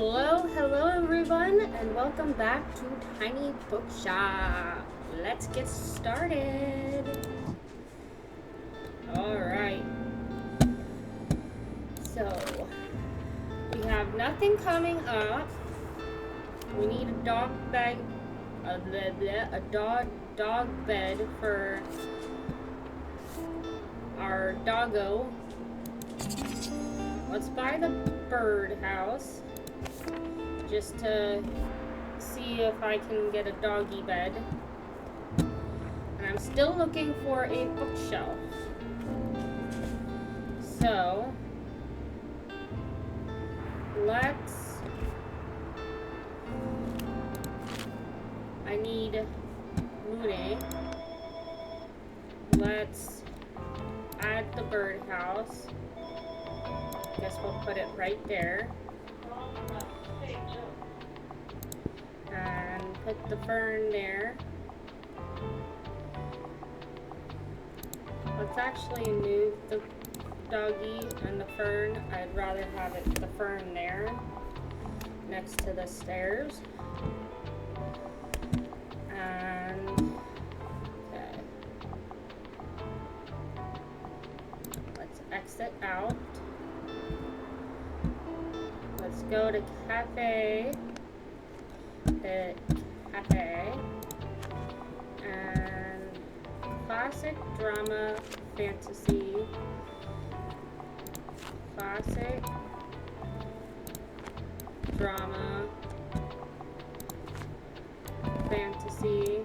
Hello everyone, and welcome back to Tiny Bookshop. Let's get started. Alright. So, we have nothing coming up. We need a dog bed, a dog bed for our doggo. Let's buy the birdhouse just to see if I can get a doggy bed. And I'm still looking for a bookshelf. So I need Mooney. Let's add the birdhouse. Guess we'll put it right there. And put the fern there. Let's actually move the doggy and the fern. I'd rather have the fern there next to the stairs. And okay. Let's exit out. Let's go to cafe. And classic drama fantasy. Classic drama fantasy.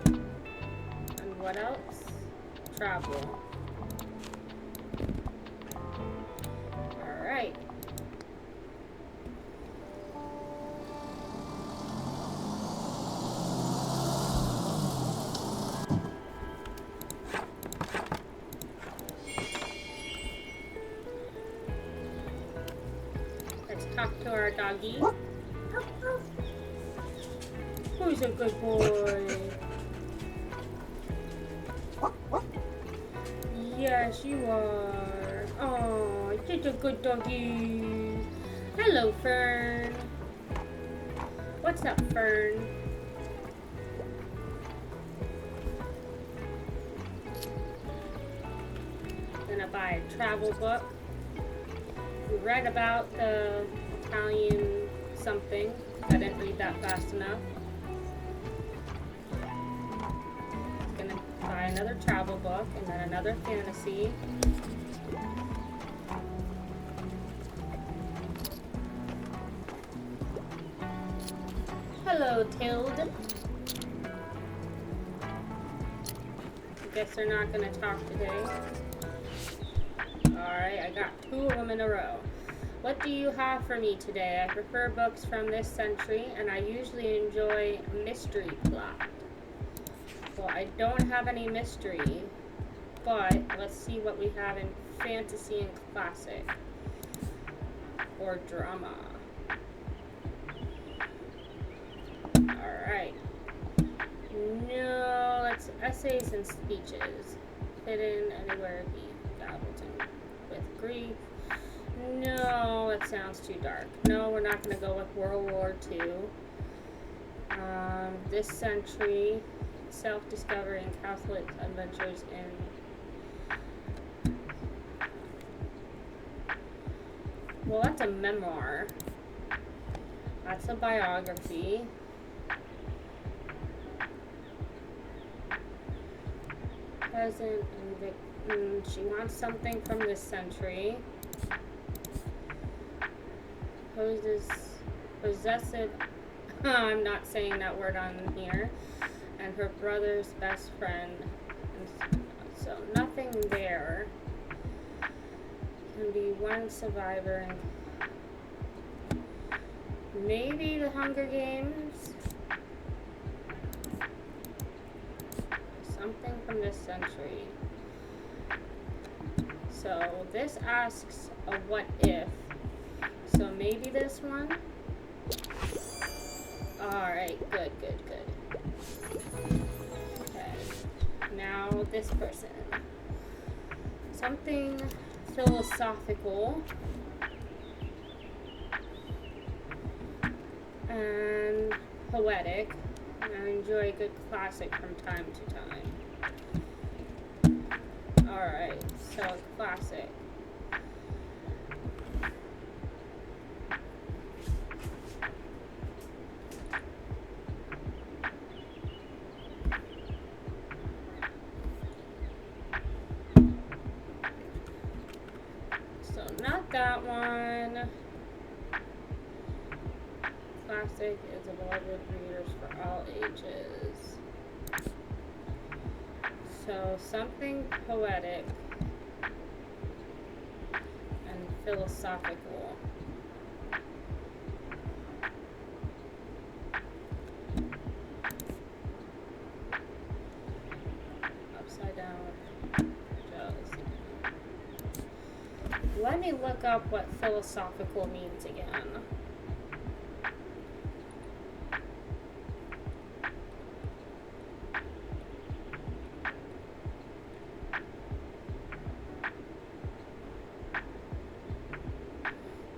And what else? Travel. Alright. Talk to our doggy. Who's a good boy? Yes, you are. Oh, you're a good doggy. Hello, Fern. What's up, Fern? Gonna buy a travel book. We read about the Italian something. I didn't read that fast enough. Gonna buy another travel book and then another fantasy. Hello, Tilde. I guess they're not gonna talk today. Alright, I got 2 of them in a row. What do you have for me today? I prefer books from this century, and I usually enjoy mystery plot. Well, I don't have any mystery, but let's see what we have in fantasy and classic. Or drama. Alright. No, let's essays and speeches. Fit in anywhere be Gavelton. With grief. No, that sounds too dark. No, we're not going to go with World War II. This century, self-discovery and Catholic adventures in... Well, that's a memoir. That's a biography. Present and she wants something from this century. Possessive, I'm not saying that word on here, and her brother's best friend, and so nothing there. Can be one survivor, and maybe the Hunger Games, something from this century. So this asks a what if. So maybe this one? Alright, good. Okay. Now this person. Something philosophical. and poetic. And I enjoy a good classic from time to time. Alright, so classic. So not that one. Classic is a beloved readers for all ages. So something poetic and philosophical. Upside down jealousy. Let me look up what philosophical means again.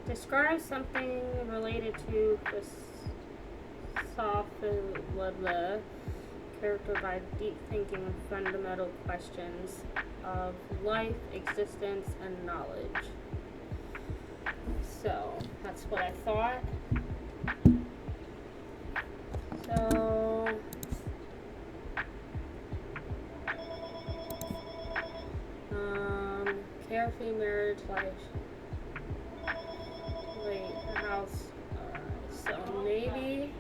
Describe something related to philosophy, characterized by deep thinking and fundamental questions of life, existence, and knowledge. So, that's what I thought. So, carefree marriage life. Wait, house. So maybe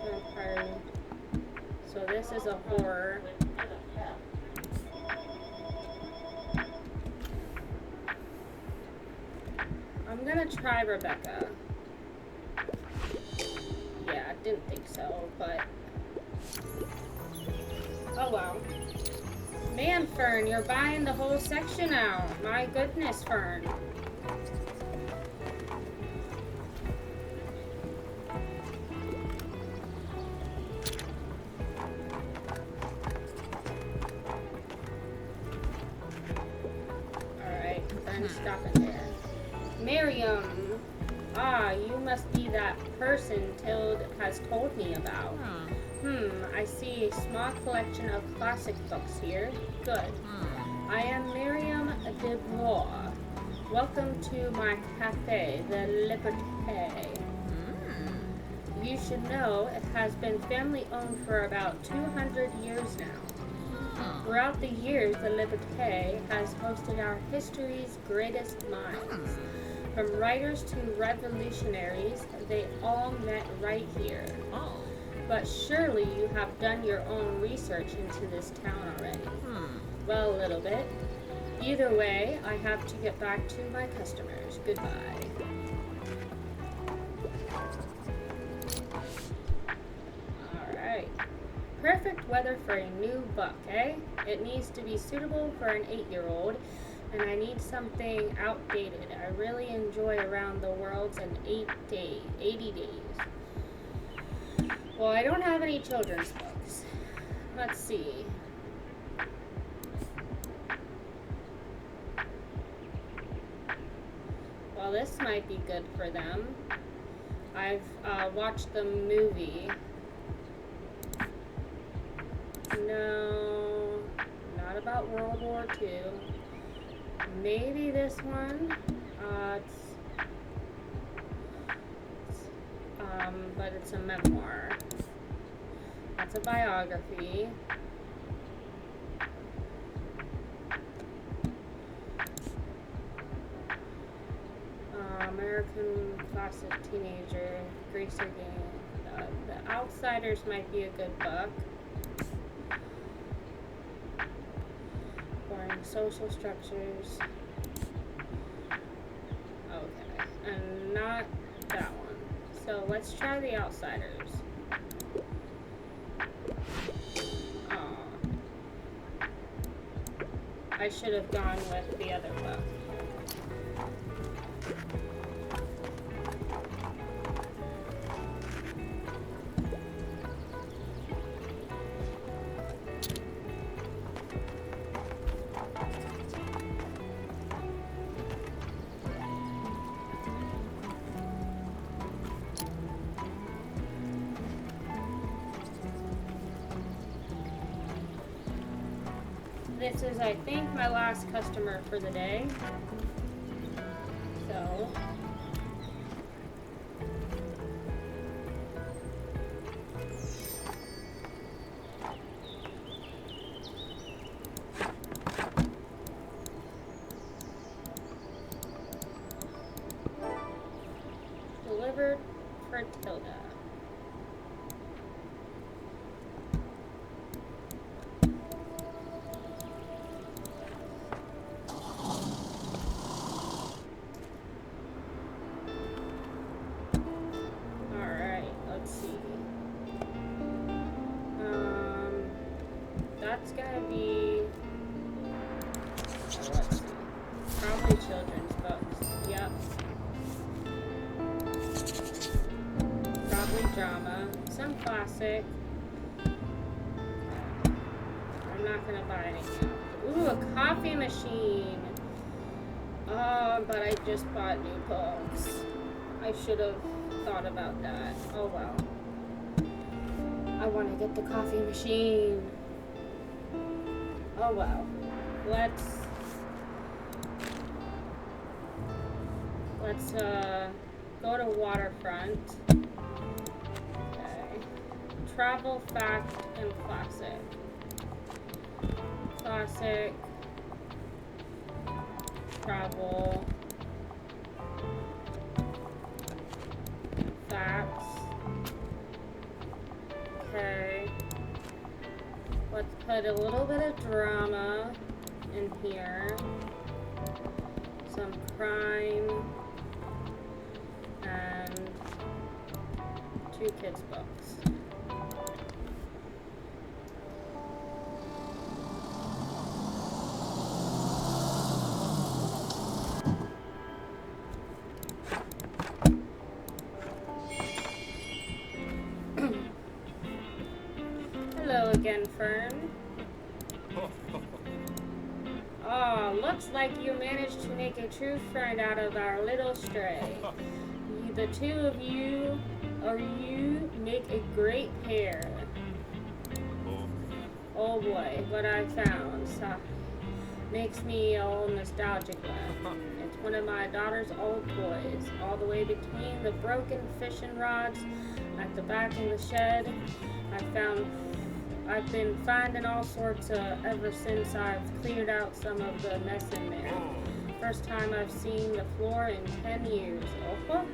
vampire. So this is a horror. I'm gonna try Rebecca. Yeah, I didn't think so, but oh wow. Man, Fern, you're buying the whole section out. My goodness, Fern. Alright, Fern's stopping there. Miriam. Ah, you must be that person Tilde has told me about. I see a small collection of classic books here. Good. I am Miriam de Bois. Welcome to my cafe, the Liberté. You should know it has been family owned for about 200 years now. Throughout the years, the Liberté has hosted our history's greatest minds. From writers to revolutionaries, they all met right here. But surely you have done your own research into this town already. Well, a little bit. Either way, I have to get back to my customers. Goodbye. Alright. Perfect weather for a new book, eh? It needs to be suitable for an 8-year-old, and I need something outdated. I really enjoy Around the World's in 80 days. Well, I don't have any children's books. Let's see. Well, this might be good for them. I've watched the movie. No, not about World War II. Maybe this one. But it's a memoir. That's a biography. American classic teenager, Gracer Game. The Outsiders might be a good book. Boring social structures. Okay, and not that one. So let's try The Outsiders. I should have gone with the other book. this is, I think, my last customer for the day. So, delivered for Tilda. That's gonna be, let's see, probably children's books. Yep. Probably drama, some classic. I'm not gonna buy anything else. Ooh, a coffee machine. But I just bought new books. I should have thought about that. Oh well. I want to get the coffee machine. Oh well. Let's go to waterfront. Okay. Travel, fact, and classic. Classic. Travel. Facts. Okay. Let's put a little bit of drama in here. Some crime. And 2 kids' books. Hello again, Fern. Oh, looks like you managed to make a true friend out of our little stray. The two of you, or you, make a great pair. Oh boy, what I found makes me all nostalgic. It's one of my daughter's old toys, all the way between the broken fishing rods at the back of the shed. I've been finding all sorts ever since I've cleared out some of the mess in there. First time I've seen the floor in 10 years. Oh.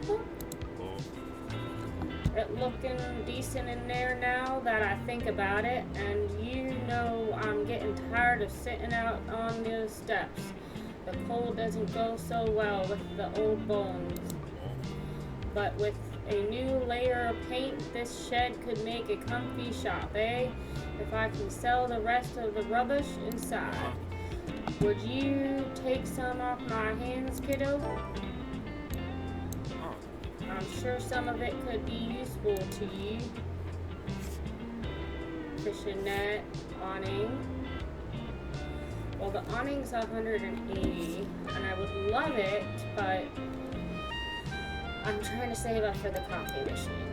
It looking decent in there now that I think about it, and you know I'm getting tired of sitting out on the steps. The cold doesn't go so well with the old bones. But with a new layer of paint, this shed could make a comfy shop, eh? If I can sell the rest of the rubbish inside. Would you take some off my hands, kiddo? I'm sure some of it could be useful to you. Fishing net, awning. Well, the awning's 180, and I would love it, but I'm trying to save up for the coffee machine.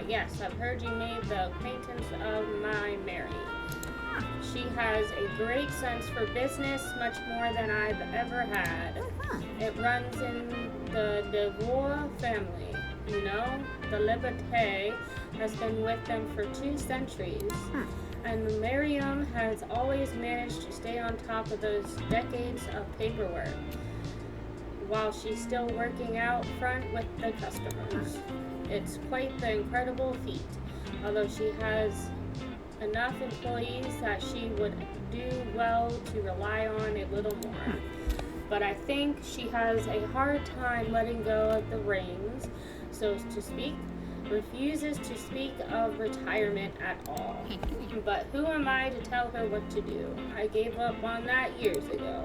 Yes, I've heard you made the acquaintance of my Mary. She has a great sense for business, much more than I've ever had. It runs in the DeVore family, you know? The Liberté has been with them for 2 centuries. And Miriam has always managed to stay on top of those decades of paperwork, while she's still working out front with the customers. It's quite the incredible feat, although she has enough employees that she would do well to rely on a little more. But I think she has a hard time letting go of the reins, so to speak, refuses to speak of retirement at all. But who am I to tell her what to do? I gave up on that years ago.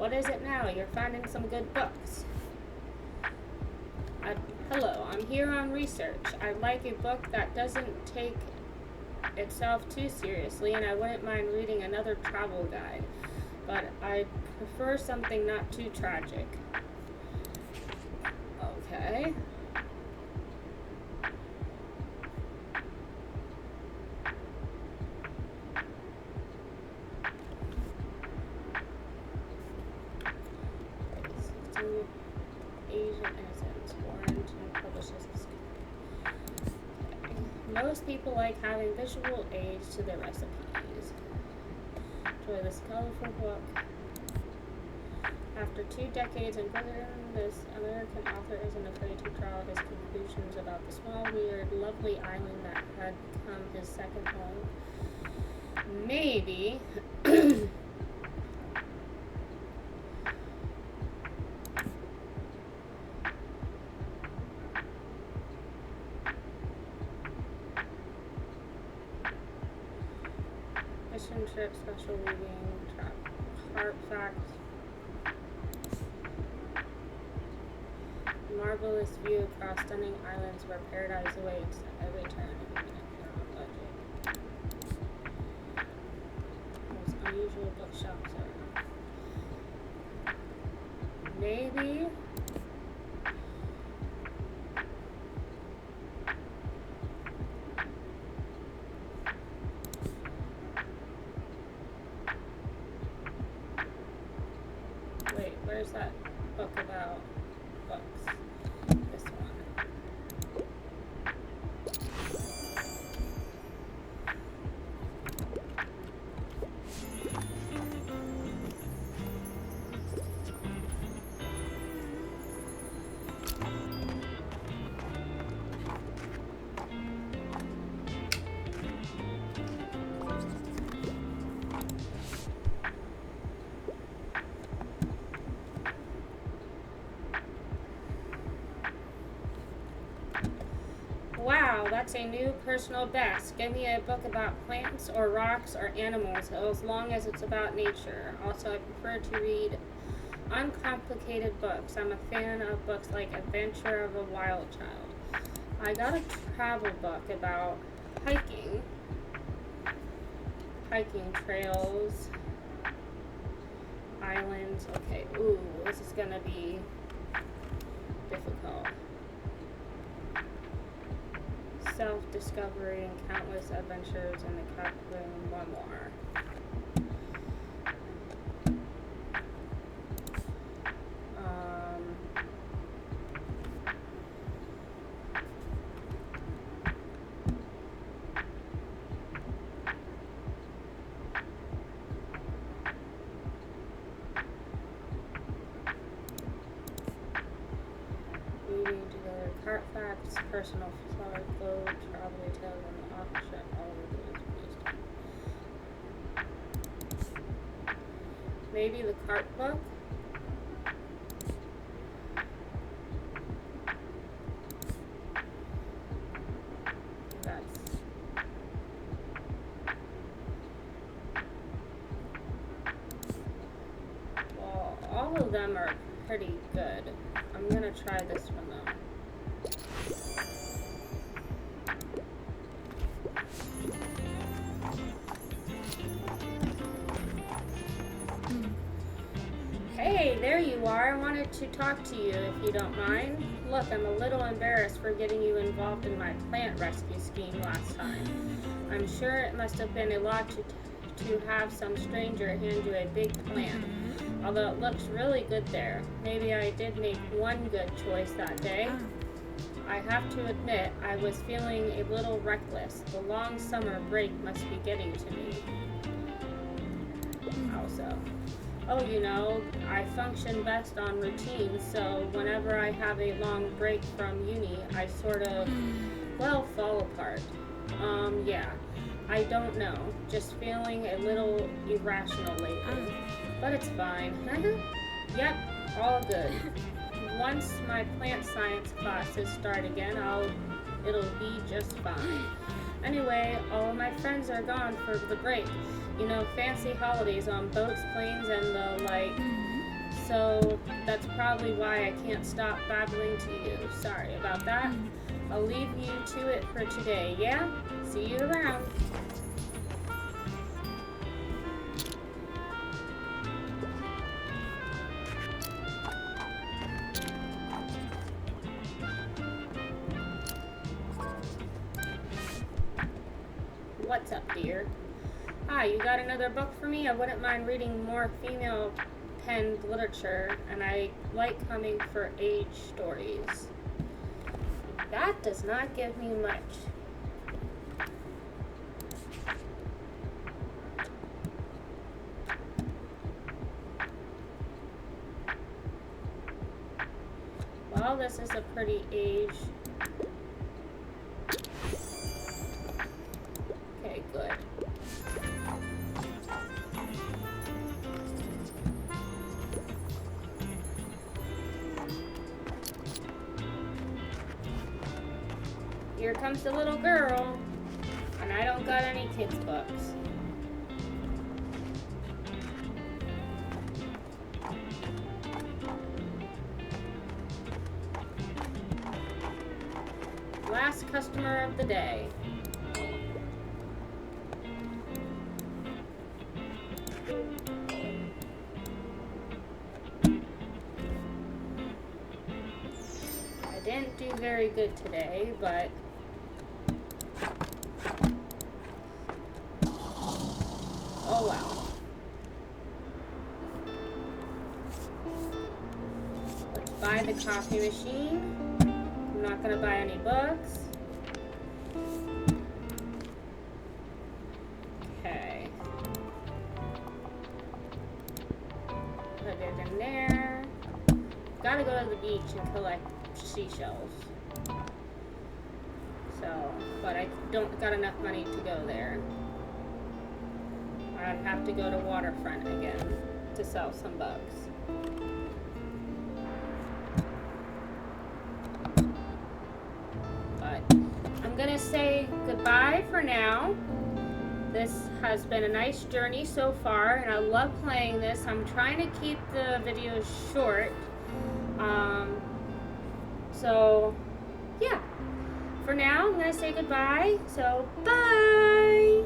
What is it now? You're finding some good books. Hello, I'm here on research. I'd like a book that doesn't take itself too seriously, and I wouldn't mind reading another travel guide, but I'd prefer something not too tragic. Okay. Asian innocence, orange, and publishes this. Okay. Most people like having visual aids to their recipes. Enjoy this colorful book. After 2 decades in prison, this American author isn't afraid to draw his conclusions about the small, weird, lovely island that had become his second home. Maybe. Mission trip, special reading, heart facts. Marvelous view across stunning islands where paradise awaits at every turn, even if you're on budget. Most unusual bookshops are. Maybe. Wait, where's that book about books? This one. Wow, that's a new personal best. Give me a book about plants or rocks or animals, as long as it's about nature. Also, I prefer to read uncomplicated books. I'm a fan of books like Adventure of a Wild Child. I got a travel book about hiking trails, islands. Okay, ooh, this is gonna be difficult. Self-discovery and countless adventures in the Captain memoir. Reading together cart facts, personal flower globe, travel details, and the authorship, all of those based on. Maybe the cart book? That's well, all of them are pretty good. I'm gonna try this one though. Hey, there you are. I wanted to talk to you if you don't mind. Look, I'm a little embarrassed for getting you involved in my plant rescue scheme last time. I'm sure it must have been a lot to have some stranger hand you a big plant. Although it looks really good there. Maybe I did make one good choice that day. I have to admit, I was feeling a little reckless. The long summer break must be getting to me. How so? Oh, you know, I function best on routine, so whenever I have a long break from uni, I sort of, well, fall apart. Yeah, I don't know. Just feeling a little irrational lately. But it's fine. Yep, all good. Once my plant science classes start again, it'll be just fine. Anyway, all of my friends are gone for the break. You know, fancy holidays on boats, planes, and the like. so that's probably why I can't stop babbling to you. Sorry about that. I'll leave you to it for today, yeah? See you around. What's up, dear? Hi, you got another book for me? I wouldn't mind reading more female-penned literature, and I like coming for age stories. That does not give me much. Well, this is a pretty age. Okay, good. Here comes the little girl, and I don't got any kids' books. Last customer of the day. I didn't do very good today, but oh well. Let's buy the coffee machine. I'm not gonna buy any books. Okay. Put it in there. Gotta go to the beach and collect seashells. So, but I don't got enough money to go there. I'd have to go to Waterfront again to sell some bugs. But I'm gonna say goodbye for now. This has been a nice journey so far, and I love playing this. I'm trying to keep the videos short. So, yeah. For now, I'm gonna say goodbye. So, bye!